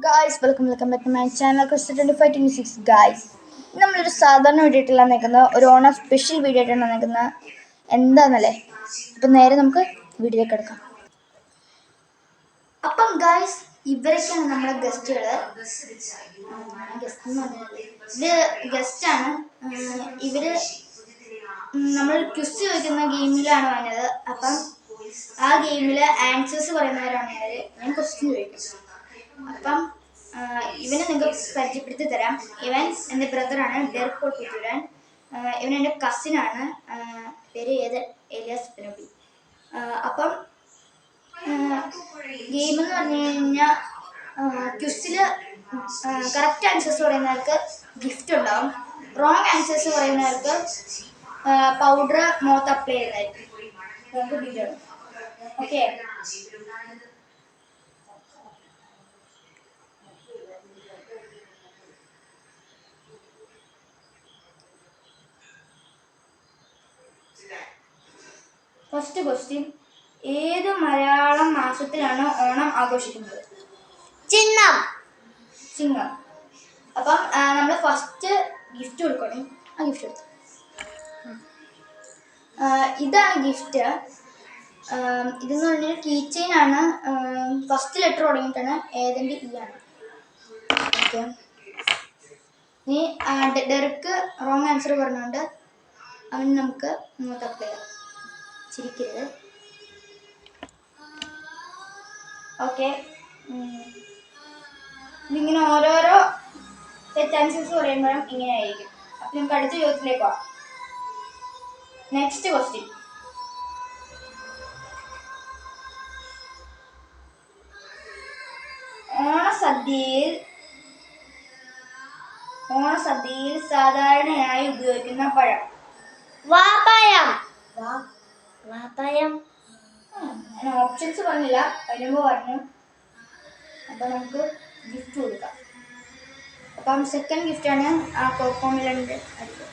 Guys welcome back to my channel quest 2526 guys. നമ്മളൊരു സാധാരണ video ആയിട്ടല്ല നിൽക്കുന്നത്, ഒരു ഓണം സ്പെഷ്യൽ വീഡിയോ ആയിട്ടാണ് നിൽക്കുന്നത്. എന്താണെന്നല്ലേ, അപ്പം നേരെ നമുക്ക് വീഡിയോയിലേക്ക് എടുക്കാം. അപ്പം ഗായ്സ്, ഇവരൊക്കെയാണ് നമ്മുടെ ഗസ്റ്റുകൾ. ഇത് ഗസ്റ്റാണ്. ഇവര് നമ്മൾ ക്വിസ് ചോദിക്കുന്ന ഗെയിമിലാണ് വന്നത്. അപ്പം ആ ഗെയിമില് ആൻസേഴ്സ് പറയുന്നവരാണ് ഇവര്. ഞാൻ ക്വസ്റ്റ്യൻ ചോദിക്കും. അപ്പം ഇവനെ നിങ്ങൾക്ക് പരിചയപ്പെടുത്തി തരാം. ഇവൻ എൻ്റെ ബ്രദറാണ്, ഡെർപോൾ പുത്തൂരൻ. ഇവൻ എൻ്റെ കസിനാണ്, പേര് ഏലിയാസ് പെനോബി. അപ്പം ഗെയിം എന്ന് പറഞ്ഞു കഴിഞ്ഞാൽ ക്വിസിൽ കറക്റ്റ് ആൻസേഴ്സ് പറയുന്നവർക്ക് ഗിഫ്റ്റ് ഉണ്ടാവും. റോങ് ആൻസേഴ്സ് പറയുന്നവർക്ക് പൗഡർ മുഖത്ത് അപ്ലൈ ചെയ്യുന്നതായിരിക്കും. നമുക്ക് വീഡിയോ ഓക്കെ. ഫസ്റ്റ് ക്വസ്റ്റ്യൻ, ഏത് മലയാളം മാസത്തിലാണ് ഓണം ആഘോഷിക്കുന്നത്? ചിങ്ങം. ചിങ്ങം. അപ്പം നമ്മൾ ഫസ്റ്റ് ഗിഫ്റ്റ് കൊടുക്കണം. ആ ഗിഫ്റ്റ് കൊടുത്തു. ഇതാണ് ഗിഫ്റ്റ്. ഇതെന്ന് പറഞ്ഞാൽ കീ ചെയിൻ ആണ്. ഫസ്റ്റ് ലെറ്റർ തുടങ്ങിയിട്ടാണ് ഏതെങ്കിലും ഈ ആണ്. ഓക്കെ. ഇനി ഡെർക്ക് റോങ് ആൻസർ പറഞ്ഞുകൊണ്ട് അവന് നമുക്ക് ഇങ്ങോട്ട് അപ്ലൈ ചെയ്യാം. ചിരിക്കരുത്. ഓക്കെ. ഇതിങ്ങനെ ഓരോരോ തെറ്റ് ആൻസേഴ്സ് പറയുമ്പോഴും ഇങ്ങനെ ആയിരിക്കും. അപ്പം നമുക്ക് അടുത്ത ചോദ്യത്തിലേക്ക് പോവാം. നെക്സ്റ്റ് ക്വസ്റ്റ്യൻ, ഓണസദ്യയിൽ സാധാരണയായി ഉപയോഗിക്കുന്ന പഴം? വാപ്പയം. ഞാൻ ഓപ്ഷൻസ് പറഞ്ഞില്ല, വരുമ്പോ പറഞ്ഞു. അപ്പൊ നമുക്ക് ഗിഫ്റ്റ് കൊടുക്കാം. അപ്പം സെക്കൻഡ് ഗിഫ്റ്റാണ് ആ കോക്കോമിലൻ്റെ അടുത്ത്.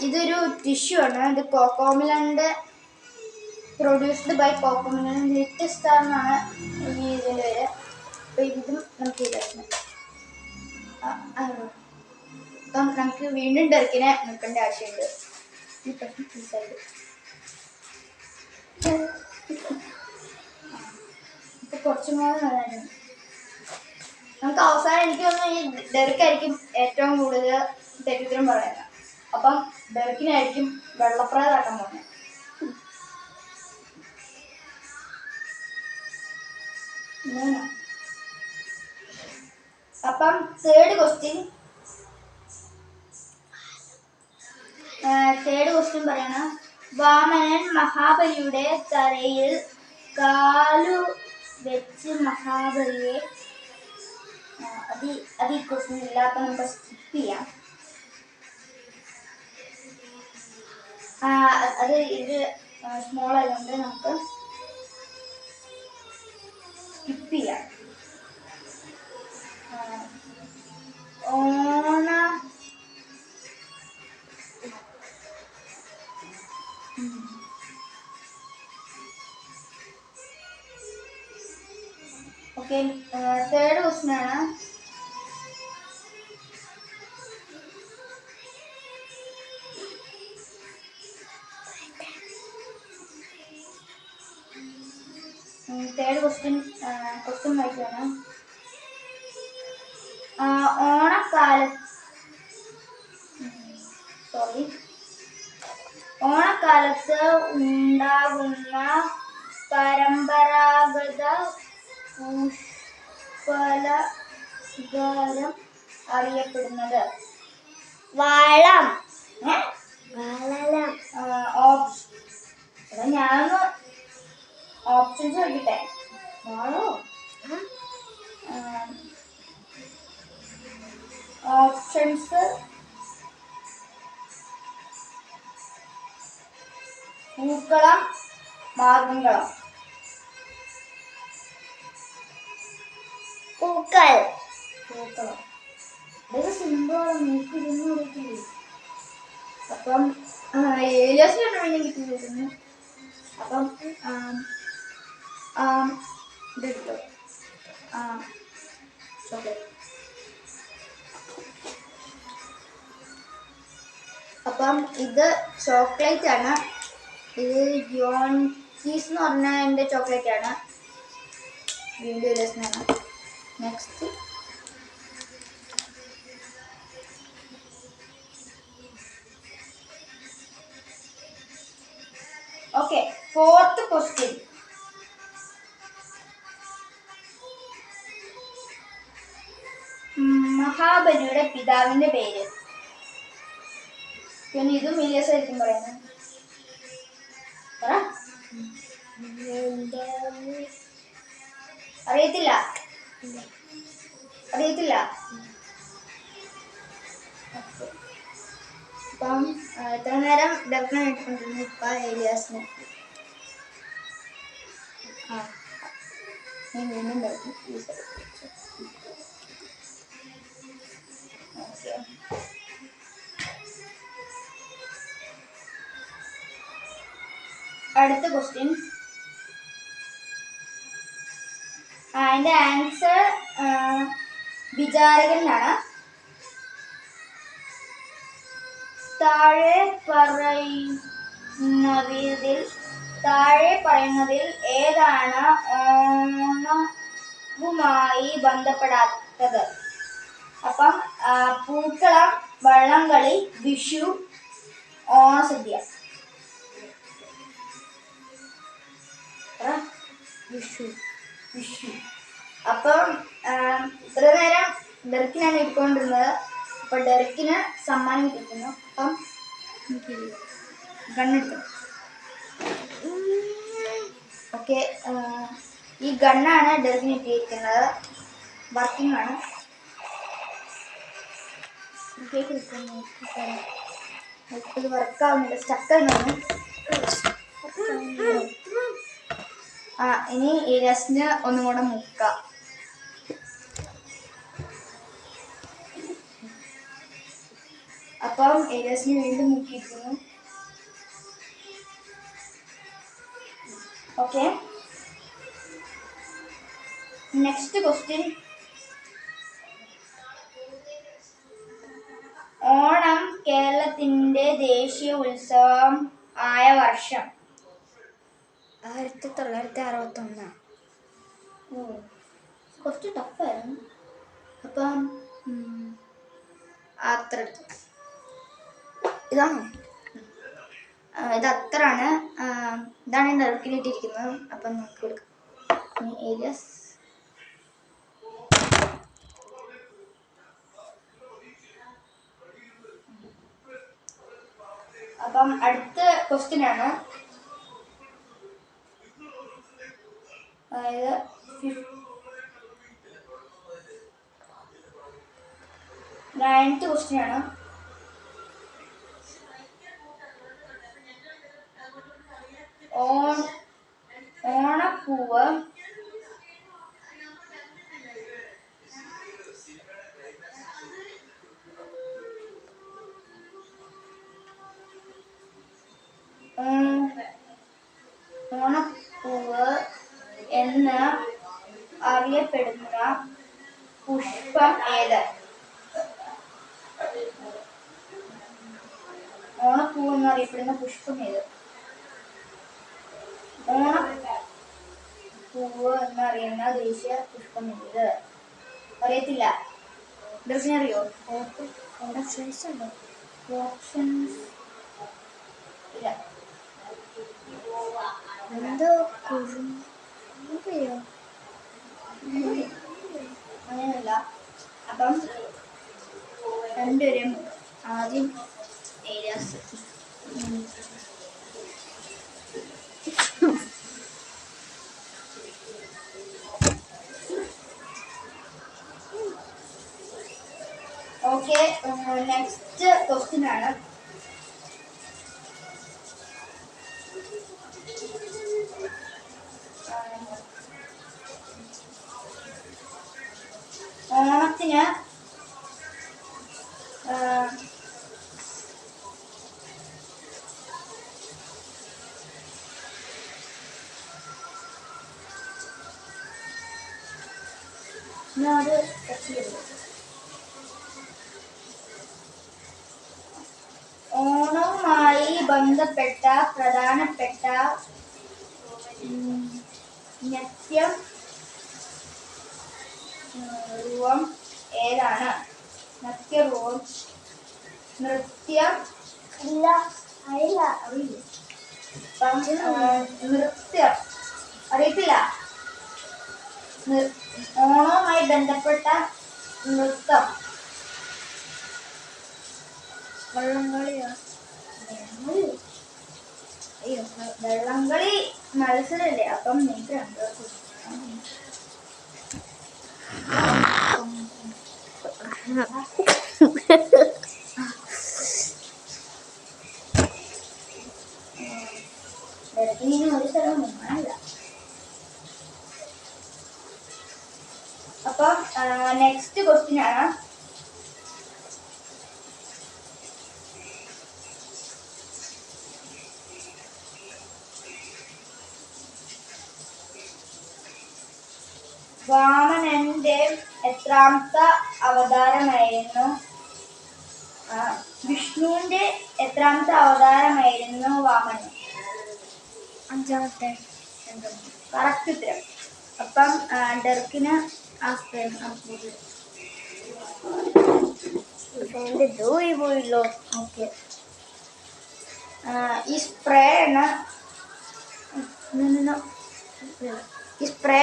ഇതൊരു ടിഷ്യൂ ആണ്. ഇത് കോക്കോമിലൻ്റെ പ്രൊഡ്യൂസ്ഡ് ബൈ കോക്കോമിലൻ ലിറ്റിൽ സ്റ്റാർ എന്നാണ് ഇതിൻ്റെ പേര്. അപ്പോൾ ഇതും നമുക്ക് ഇതായിരുന്നു. അപ്പം നമുക്ക് വീണ്ടും ഡെർക്കിനെ നിൽക്കേണ്ട ആവശ്യമുണ്ട്. ഈ പ്രശ്നം പീസായിട്ട് ഇപ്പം കുറച്ചും കൂടെ നല്ലതായിരുന്നു. നമുക്ക് അവസാനം എനിക്ക് തോന്നുന്നു ഈ ഡെർക്കായിരിക്കും ഏറ്റവും കൂടുതൽ തെറ്റുത്തരം പറയുന്നത്. അപ്പം ഡെർക്കിനായിരിക്കും വെള്ളപ്രേതാക്കാൻ പോകുന്നത്. അപ്പം തേർഡ് ക്വസ്റ്റ്യൻ പറയണ, വാമനൻ മഹാബലിയുടെ തലയിൽ കാലു വെച്ച് മഹാബലിയെ അത് ഈ ക്വസ്റ്റ്യൻ ഇല്ല. അപ്പം നമുക്ക് സ്കിപ്പ് ചെയ്യാം. അത് ഇത് സ്മോൾ ആയതുകൊണ്ട് നമുക്ക് സ്കിപ്പ് ചെയ്യാം. ഓക്കെ. തേർഡ് ക്വസ്റ്റ്യൻ ആണ്, ക്വസ്റ്റ്യൻ വായിക്കുകയാണ്. ഓണക്കാലത്ത് ഉണ്ടാകുന്ന പരമ്പരാഗത പുഷ്പലങ്കാരം അറിയപ്പെടുന്നത്? വാളം. ഞാനൊന്ന് ഓപ്ഷൻസ് നോക്കിട്ടെ. വാളോ? ഓപ്ഷൻസ്: പൂക്കളം, മാർഗംകളം. പൂക്കളം ഇതൊക്കെ സിമ്പിളാണ്, നിങ്ങൾക്ക് ഇതൊന്നും അറിയത്തില്ലേ. അപ്പം ഏലിയാസിനാണ് വേണ്ടി കിട്ടിയിരിക്കുന്നത്. അപ്പം ഇതെടുത്തോ ചോക്ലേറ്റ്. അപ്പം ഇത് ചോക്ലേറ്റ് ആണ്. ഇത് യോൺകീസ് എന്ന് പറഞ്ഞ എൻ്റെ ചോക്ലേറ്റ് ആണ്. വീണ്ടും രസമാണ്. Next okay, 4th question. മഹാബലിയുടെ പിതാവിന്റെ പേര്. പിന്നെ ഇതും ഇലിയസ് ആയിരിക്കും പറയുന്നത്. പറ. അറിയത്തില്ല. അപ്പം എത്ര നേരം ഡെഫിനെ ഇട്ടുകൊണ്ടിരുന്നു. ഇപ്പം ഏലിയാസിന് വീണ്ടും ഓക്കെ. അടുത്ത ക്വസ്റ്റ്യൻ. അതിന്റെ ആൻസർ വിചാരകനാണ്. താഴെ പറയുന്നതിൽ ഏതാണ് ഓണവുമായി ബന്ധപ്പെടാത്തത്? അപ്പം പൂക്കളം, വള്ളംകളി, വിഷു, ഓണസദ്യ. വിഷു. അപ്പം ഇത്ര നേരം ഡെറിക്കിനാണ് ഇട്ടുകൊണ്ടിരുന്നത്. അപ്പൊ ഡെറിക്കിന് സമ്മാനം കിട്ടിക്കുന്നു. അപ്പം ഗണ്ണെടുത്തു. ഓക്കെ, ഈ ഗണ്ണാണ് ഡെറിക്കിന് ഇട്ടിരിക്കുന്നത്. വർക്കിംഗ് ആണ്. ഇത് വർക്കാവുന്നില്ല, സ്റ്റക്കാണ്. ഇനി ഏരിയാസിന് ഒന്നും കൂടെ മുക്കാം. അപ്പം ഏരിയാസിന് വീണ്ടും മുക്കിയിരിക്കുന്നു. Okay, next question. ഓണം കേരളത്തിന്റെ ദേശീയ ഉത്സവം ആയ വർഷം? 1961. കുറച്ച് ടഫായിരുന്നു. അപ്പം അത്ര ഇതാണോ? ഇത് അത്രാണ്. ഇതാണ് ഡെറിക്കിലിട്ടിരിക്കുന്നത്. അപ്പം നമുക്ക് കൊടുക്കാം. ഏരിയാസ് അപ്പം അടുത്ത ക്വസ്റ്റ്യൻ ആണ്. അതായത് 9th ക്വസ്റ്റ്യൻ ആണ്. ഓണപ്പൂവ് എന്ന് അറിയപ്പെടുന്ന പുഷ്പം ഏത്? ഓണപ്പൂവ് എന്നറിയപ്പെടുന്ന പുഷ്പം ഏത്? ഓണപ്പൂവ് എന്നറിയുന്ന ദേശീയ പുഷ്പം ഏത്? അറിയത്തില്ല. ഡ്രസ്സിനെ അറിയോ? ഓപ്ഷൻസ് ഉണ്ടോ? ഓപ്ഷൻസ് ഇല്ല. എന്തോ കുറുമ്പയോ? അങ്ങനെയല്ല. അപ്പം രണ്ടുപേരും ആദ്യം ഏരിയാസ്. ഓക്കെ, നെക്സ്റ്റ് ക്വസ്റ്റ്യൻ ആണ്. ഓണത്തിന് ഞാൻ അത് ടച്ച് ചെയ്തു. ഓണവുമായി ബന്ധപ്പെട്ട പ്രധാനപ്പെട്ട നൃത്യം രൂപം ഏതാണ്? നൃത്യം ഇല്ല, അറിയില്ല. നൃത്യം അറിയത്തില്ല. ഓണവുമായി ബന്ധപ്പെട്ട നൃത്തം വള്ളംകളിയാ. അയ്യോ, വള്ളംകളി മത്സരല്ലേ? അപ്പം നിങ്ങൾക്ക് ഒരു സ്ഥലം മുങ്ങാനില്ല. അപ്പം നെക്സ്റ്റ് ക്വസ്റ്റ്യൻ ആണ്. വാമനന്റെ എത്രാമത്തെ അവതാരമായിരുന്നു? വിഷ്ണുവിന്റെ എത്രാമത്തെ അവതാരമായിരുന്നു വാമനൻ? 5ാമത്തെ. കറക്റ്റ് ഉത്തരം. അപ്പം ഡെർക്കിന് പോയില്ലോ. ഓക്കെ. ഈ സ്പ്രേ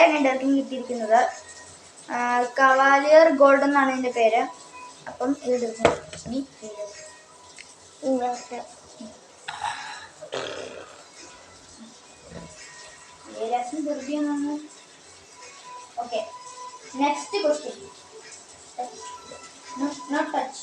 ആണ് ഡെർക്കിന് കിട്ടിയിരിക്കുന്നത്. കവാലിയർ ഗോൾഡ് എന്നാണ് ഇതിന്റെ പേര്. അപ്പം ഇത് okay. Next question. Not touch.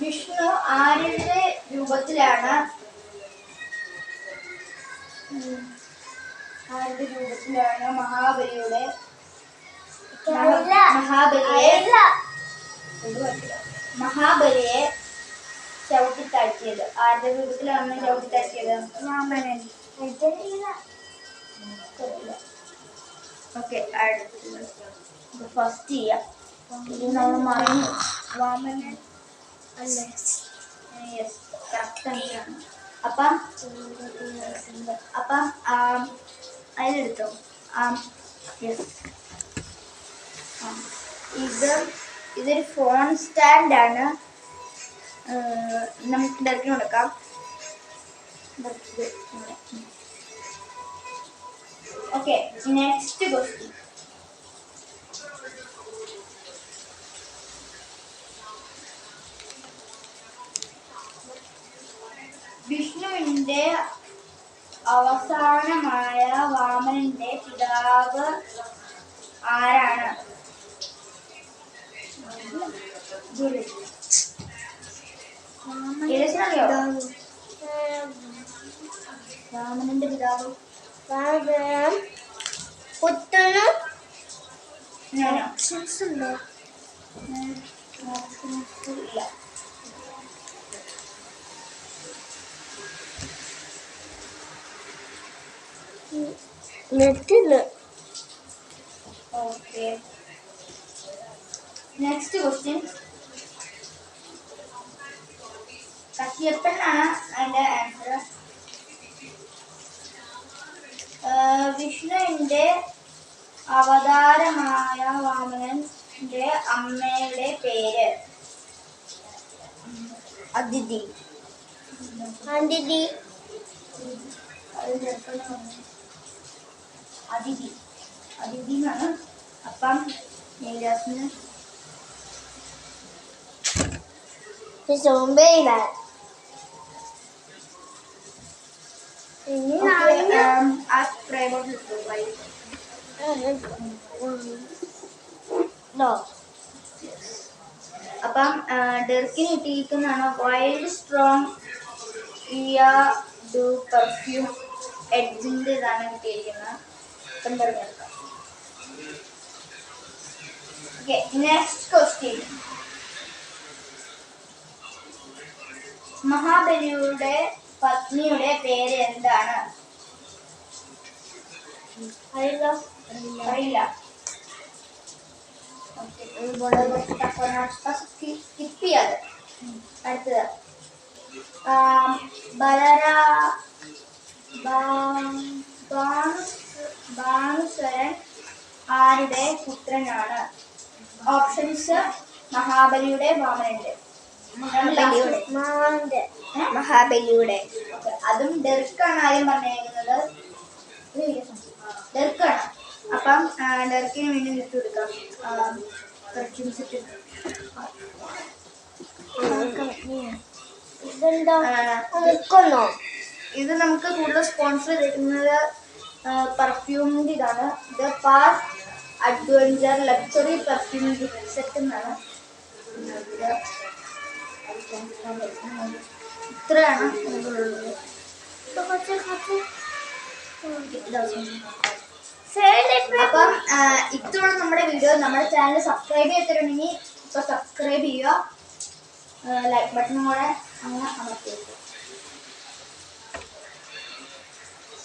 Vishnu ആരുടെ രൂപത്തിലാണ് മഹാബലിയെ ചവിട്ടിത്താഴ്ത്തിയത്? ആരുടെ രൂപത്തിലാണ് ചവിട്ടിത്താഴ്ത്തിയത്? വാമനൻ. ഓക്കെ, ഫസ്റ്റ് ചെയ്യാം. ഇത് നമ്മൾ മറന്നു. വാമനൻ അല്ലേ? യെസ്, കറക്റ്റ് ആൻസറാണ്. അപ്പം അതിലെടുത്തോ. യെസ്, ഇതൊരു ഫോൺ സ്റ്റാൻഡാണ്. നമുക്ക് ഡെർക്കിന് കൊടുക്കാം. Okay, next question. വിഷ്ണുവിന്റെ അവസാനമായ വാമനന്റെ പിതാവ് ആരാണ്? വാമനന്റെ പിതാവ് പുത്തനും ഞാനോ? ഓപ്ഷൻസ് ഉണ്ടോ? ഇല്ല. നെറ്റില്ല. Okay, next question. കശ്യപ്പൻ ആണ് അതിന്റെ ആൻസർ. വിഷ്ണുവിന്റെ അവതാരമായ വാമനന്റെ അമ്മയുടെ പേര്? അതിഥി. അതിഥി എന്നാണ്. അപ്പം നീരാസിന് ആ സ്പ്രേ ബോട്ടിൽ ഇട്ടു. അപ്പം ഡെർക്കിന് കിട്ടിയിരിക്കുന്നതാണ് വൈൽഡ് സ്ട്രോങ് ഇയ ഡു പെർഫ്യൂം എഡ്ജിൻ്റെ ഇതാണ് കിട്ടിയിരിക്കുന്നത്. അപ്പം തിരഞ്ഞെടുക്കാം. Okay, next question. മഹാബലിയുടെ പത്നിയുടെ പേര് എന്താണ്? അറിയില്ല. സ്കിപ്പ് ചെയ്യാതെ. അടുത്തത് ഭാനുസരൻ ആരുടെ പുത്രനാണ്? ഓപ്ഷൻസ് മഹാബലിയുടെ, വാമനന്റെ. മഹാബലിയുടെ. അതും ഡെർക്കാണ് ആദ്യം പറഞ്ഞേക്കുന്നത്. ഡെർക്കാണ്. അപ്പം ഡെർക്കിന് വേണ്ടി വിട്ടു കൊടുക്കാം. ഇത് നമുക്ക് കൂടുതൽ സ്പോൺസർ ചെയ്തിരിക്കുന്നത് പെർഫ്യൂമിൻ്റെ ഇതാണ്. ഇത് park adventure luxury perfume set എന്നാണ്. ഇത്രയാണ് ഇതിലുള്ളത്. അപ്പം ഇത്രയുള്ള നമ്മുടെ വീഡിയോ. നമ്മുടെ ചാനൽ സബ്സ്ക്രൈബ് ചെയ്തിട്ടുണ്ടെങ്കിൽ ഇപ്പോൾ സബ്സ്ക്രൈബ് ചെയ്യുക. ലൈക്ക് ബട്ടൺ കൂടെ അങ്ങനെ അമർത്തി.